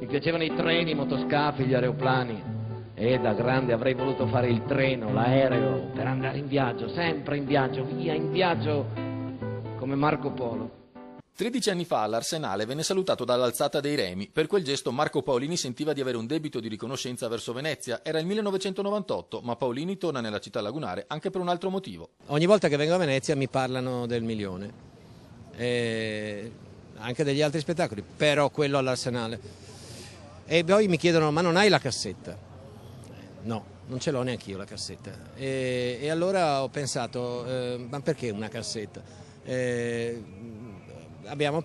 Mi piacevano i treni, i motoscafi, gli aeroplani. E da grande avrei voluto fare il treno, l'aereo, per andare in viaggio, sempre in viaggio, via in viaggio, come Marco Polo. 13 anni fa all'Arsenale venne salutato dall'alzata dei remi. Per quel gesto Marco Paolini sentiva di avere un debito di riconoscenza verso Venezia. Era il 1998, ma Paolini torna nella città lagunare anche per un altro motivo. Ogni volta che vengo a Venezia mi parlano del milione, anche degli altri spettacoli, però quello all'Arsenale. E poi mi chiedono, ma non hai la cassetta? No, non ce l'ho neanche io la cassetta. E allora ho pensato, ma perché una cassetta? Abbiamo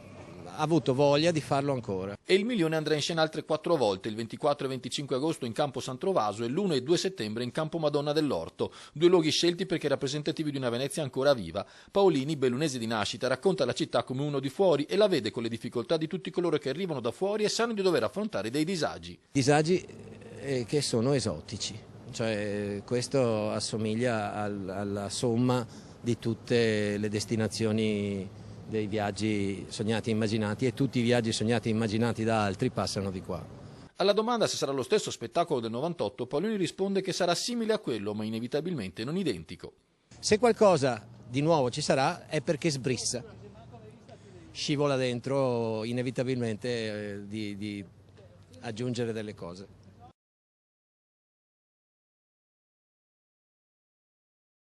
avuto voglia di farlo ancora. E il milione andrà in scena altre 4 volte, il 24 e 25 agosto in campo San Trovaso e l'1 e 2 settembre in campo Madonna dell'Orto, 2 luoghi scelti perché rappresentativi di una Venezia ancora viva. Paolini, bellunese di nascita, racconta la città come uno di fuori e la vede con le difficoltà di tutti coloro che arrivano da fuori e sanno di dover affrontare dei disagi. Disagi che sono esotici, cioè questo assomiglia alla somma di tutte le destinazioni dei viaggi sognati e immaginati, e tutti i viaggi sognati e immaginati da altri passano di qua. Alla domanda se sarà lo stesso spettacolo del 98, Paolini risponde che sarà simile a quello, ma inevitabilmente non identico. Se qualcosa di nuovo ci sarà è perché sbrissa, scivola dentro inevitabilmente di aggiungere delle cose.